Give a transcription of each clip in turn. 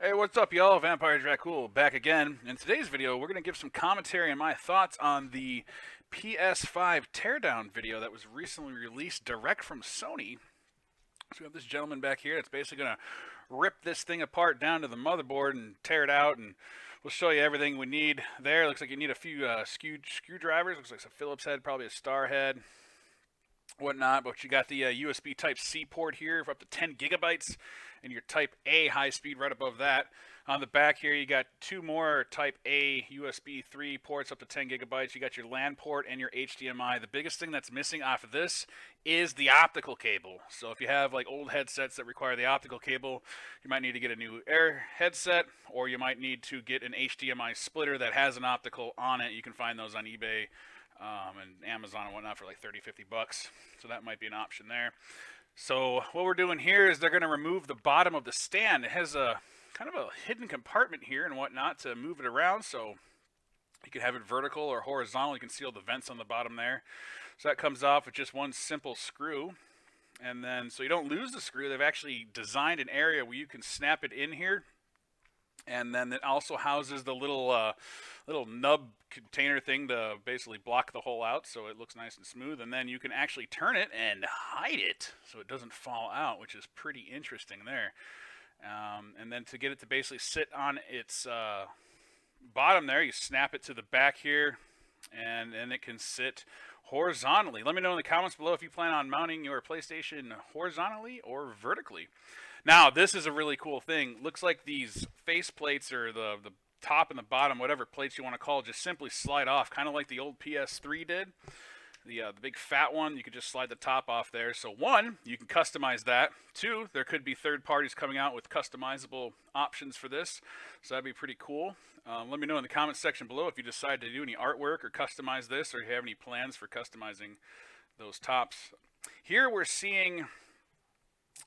Hey, what's up, y'all? Vampire Dracul back again. In today's video, we're going to give some commentary and my thoughts on the PS5 teardown video that was recently released direct from Sony. So we have this gentleman back here that's basically going to rip this thing apart down to the motherboard and tear it out, and we'll show you everything we need there. Looks like you need a few screwdrivers. Looks like a Phillips head, probably a star head, whatnot, but you got the USB Type C port here for up to 10 gigabytes, and your Type A high speed right above that. On the back here, you got two more Type A USB 3 ports up to 10 gigabytes. You got your LAN port and your HDMI. The biggest thing that's missing off of this is the optical cable. So if you have like old headsets that require the optical cable, you might need to get a new Air headset, or you might need to get an HDMI splitter that has an optical on it. You can find those on eBay and Amazon and whatnot for like 30-50 bucks. So that might be an option there. So what we're doing here is they're going to remove the bottom of the stand. It has a kind of a hidden compartment here and whatnot to move it around. So you can have it vertical or horizontal. You can see all the vents on the bottom there. So that comes off with just one simple screw. And then so you don't lose the screw, they've actually designed an area where you can snap it in here, and then it also houses the little nub container thing to basically block the hole out so it looks nice and smooth. And then you can actually turn it and hide it so it doesn't fall out, which is pretty interesting there. And then to get it to basically sit on its bottom there, you snap it to the back here, and then it can sit horizontally. Let me know in the comments below if you plan on mounting your PlayStation horizontally or vertically. Now, this is a really cool thing. Looks like these face plates, or the top and the bottom, whatever plates you want to call it, just simply slide off, kind of like the old PS3 did. The big fat one, you could just slide the top off there. So one, you can customize that. Two, there could be third parties coming out with customizable options for this. So that'd be pretty cool. Let me know in the comments section below if you decide to do any artwork or customize this, or you have any plans for customizing those tops. Here we're seeing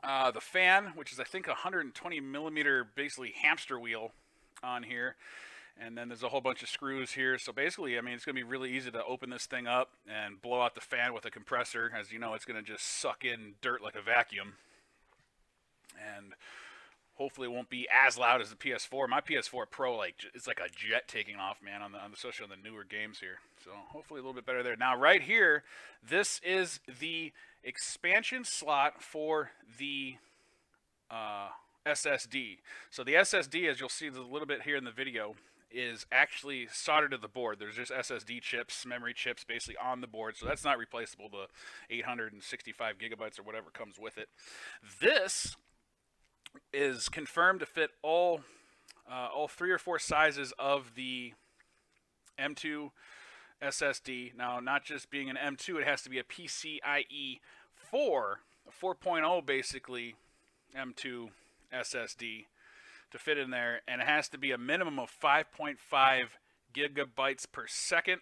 the fan, which is I think a 120 millimeter basically hamster wheel on here. And then there's a whole bunch of screws here. So basically, I mean, it's going to be really easy to open this thing up and blow out the fan with a compressor. As you know, it's going to just suck in dirt like a vacuum. And hopefully it won't be as loud as the PS4. My PS4 Pro, like, it's like a jet taking off, man, especially on the newer games here. So hopefully a little bit better there. Now, right here, this is the expansion slot for the SSD. So the SSD, as you'll see a little bit here in the video, is actually soldered to the board. There's just SSD chips, memory chips, basically on the board. So that's not replaceable. The 865 gigabytes or whatever comes with it. This is confirmed to fit all three or four sizes of the M2 SSD. Now, not just being an M2, it has to be a PCIe 4, a 4.0 basically M2 SSD to fit in there, and it has to be a minimum of 5.5 gigabytes per second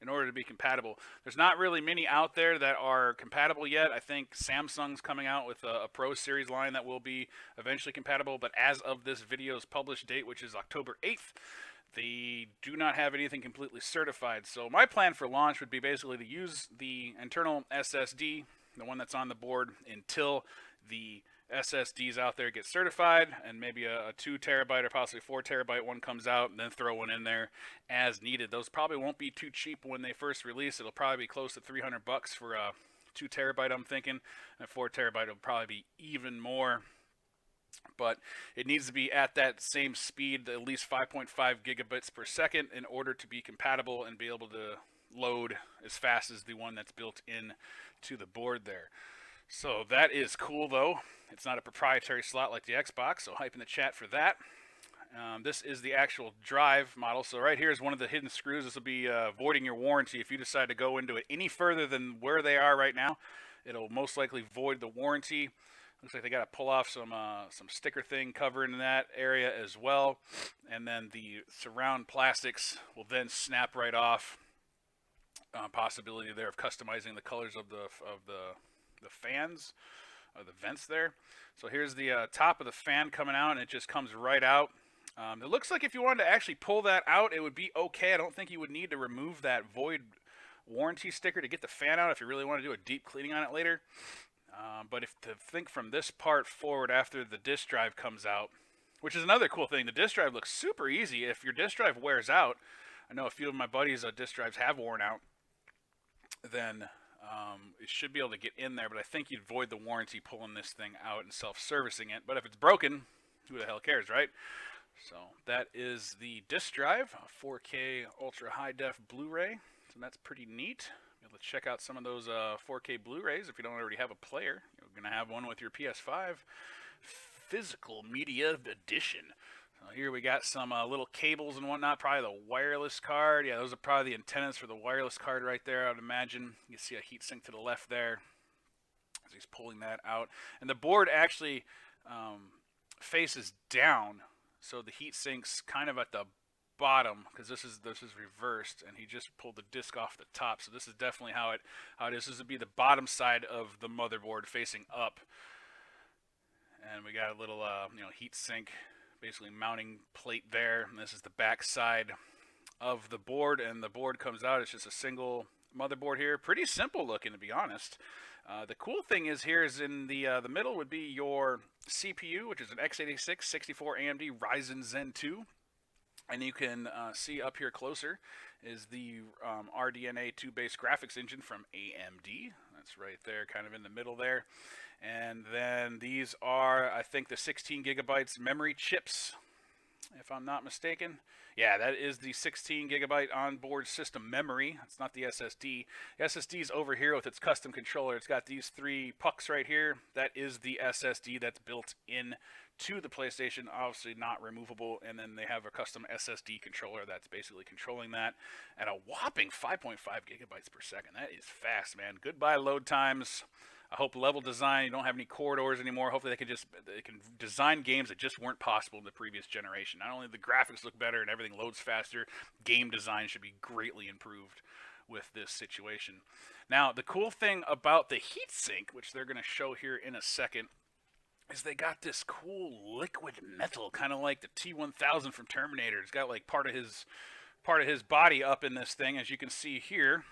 in order to be compatible. There's not really many out there that are compatible yet. I think Samsung's coming out with a Pro Series line that will be eventually compatible, but as of this video's published date, which is October 8th, they do not have anything completely certified. So my plan for launch would be basically to use the internal SSD, the one that's on the board, until the SSDs out there get certified, and maybe a 2 terabyte or possibly 4 terabyte one comes out, and then throw one in there as needed. Those probably won't be too cheap when they first release. It'll probably be close to 300 bucks for a 2 terabyte, I'm thinking, and 4 terabyte will probably be even more. But it needs to be at that same speed, at least 5.5 gigabits per second, in order to be compatible and be able to load as fast as the one that's built in to the board there. So that is cool, though. It's not a proprietary slot like the Xbox, so hype in the chat for that. This is the actual drive model. So right here is one of the hidden screws. This will be voiding your warranty. If you decide to go into it any further than where they are right now, it'll most likely void the warranty. Looks like they got to pull off some sticker thing covering that area as well. And then the surround plastics will then snap right off. Possibility there of customizing the colors of the fans, the vents there. So here's the top of the fan coming out, and it just comes right out. It looks like if you wanted to actually pull that out, it would be okay. I don't think you would need to remove that void warranty sticker to get the fan out if you really want to do a deep cleaning on it later. But if to think from this part forward after the disk drive comes out, which is another cool thing, the disk drive looks super easy. If your disk drive wears out, I know a few of my buddies' disk drives have worn out, then it should be able to get in there. But I think you'd void the warranty pulling this thing out and self-servicing it. But if it's broken, who the hell cares, right? So that is the disk drive, a 4K ultra high def Blu-ray. So that's pretty neat. Let's check out some of those 4K Blu-rays if you don't already have a player. You're going to have one with your PS5 physical media edition. So here we got some little cables and whatnot, probably the wireless card. Yeah, those are probably the antennas for the wireless card right there, I would imagine. You see a heatsink to the left there as he's pulling that out. And the board actually faces down, so the heatsink's kind of at the bottom, because this is reversed, and he just pulled the disc off the top. So this is definitely how it is. This would be the bottom side of the motherboard facing up, and we got a little heat sink, basically mounting plate there. And this is the back side of the board, and the board comes out. It's just a single motherboard here. Pretty simple looking, to be honest. The cool thing is here is in the middle would be your CPU, which is an x86 64 AMD Ryzen Zen 2. And you can see up here closer is the RDNA 2-based graphics engine from AMD. That's right there, kind of in the middle there. And then these are, I think, the 16 gigabytes memory chips, if I'm not mistaken. Yeah, that is the 16 gigabyte onboard system memory. It's not the SSD. The SSD is over here with its custom controller. It's got these 3 pucks right here. That is the SSD that's built in to the PlayStation, obviously not removable, and then they have a custom SSD controller that's basically controlling that at a whopping 5.5 gigabytes per second. That is fast, man. Goodbye load times. I hope level design, you don't have any corridors anymore. Hopefully they can design games that just weren't possible in the previous generation. Not only the graphics look better and everything loads faster, game design should be greatly improved with this situation. Now, the cool thing about the heatsink, which they're going to show here in a second, is they got this cool liquid metal, kind of like the T-1000 from Terminator. It's got like part of his body up in this thing, as you can see here.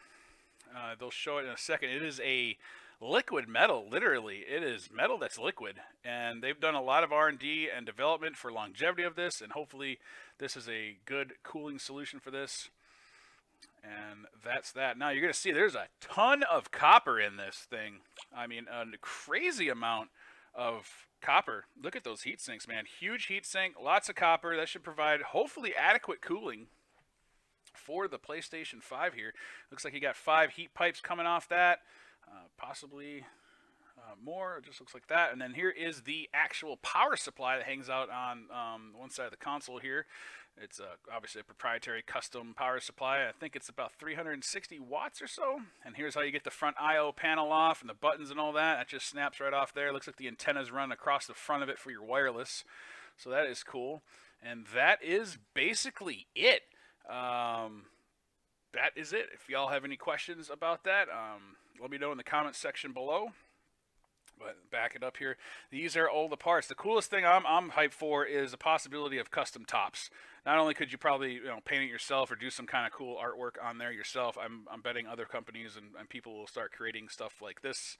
They'll show it in a second. It is a liquid metal, literally. It is metal that's liquid, and they've done a lot of R&D and development for longevity of this, and hopefully this is a good cooling solution for this. And that's that. Now you're going to see there's a ton of copper in this thing. I mean, a crazy amount of copper. Look at those heat sinks, man. Huge heat sink, lots of copper. That should provide hopefully adequate cooling for the PlayStation 5 here. Looks like you got 5 heat pipes coming off that, possibly more. It just looks like that. And then here is the actual power supply that hangs out on one side of the console here. It's obviously a proprietary custom power supply. I think it's about 360 watts or so. And here's how you get the front I/O panel off and the buttons and all that. That just snaps right off there. Looks like the antennas run across the front of it for your wireless. So that is cool. And that is basically it. That is it. If y'all have any questions about that, let me know in the comments section below. But back it up here. These are all the parts. The coolest thing I'm hyped for is the possibility of custom tops. Not only could you probably paint it yourself or do some kind of cool artwork on there yourself, I'm betting other companies and people will start creating stuff like this,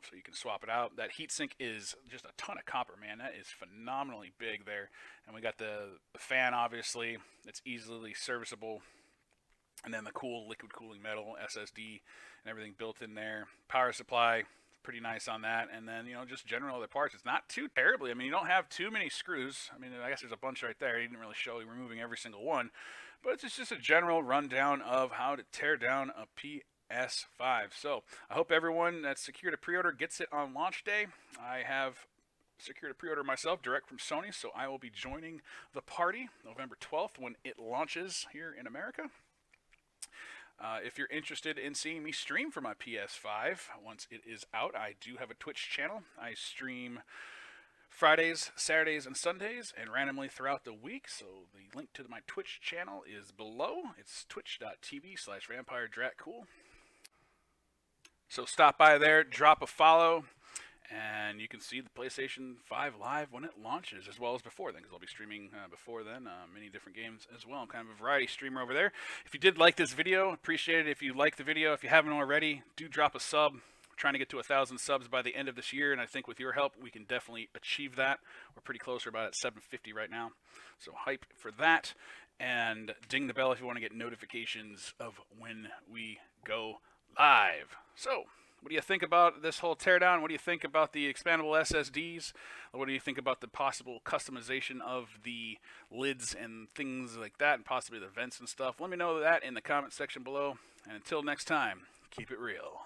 so you can swap it out. That heatsink is just a ton of copper, man. That is phenomenally big there. And we got the fan, obviously. It's easily serviceable. And then the cool liquid cooling metal SSD and everything built in there. Power supply, pretty nice on that. And then, just general other parts. It's not too terribly. I mean, you don't have too many screws. I mean, I guess there's a bunch right there. He didn't really show you removing every single one. But it's just a general rundown of how to tear down a PS5. So I hope everyone that's secured a pre-order gets it on launch day. I have secured a pre-order myself direct from Sony, so I will be joining the party November 12th when it launches here in America. If you're interested in seeing me stream for my PS5 once it is out, I do have a Twitch channel. I stream Fridays, Saturdays, and Sundays, and randomly throughout the week. So the link to my Twitch channel is below. It's twitch.tv/VampireDratCool. So stop by there, drop a follow, and you can see the PlayStation 5 live when it launches, as well as before then, because I'll be streaming before then many different games as well. I'm kind of a variety streamer over there. If you did like this video, appreciate it. If you like the video, if you haven't already, do drop a sub. trying to get to 1,000 subs by the end of this year, and I think with your help, we can definitely achieve that. We're pretty close. We're about at 750 right now. So hype for that, and ding the bell if you want to get notifications of when we go live. So, what do you think about this whole teardown? What do you think about the expandable SSDs? What do you think about the possible customization of the lids and things like that, and possibly the vents and stuff? Let me know that in the comment section below. And until next time, keep it real.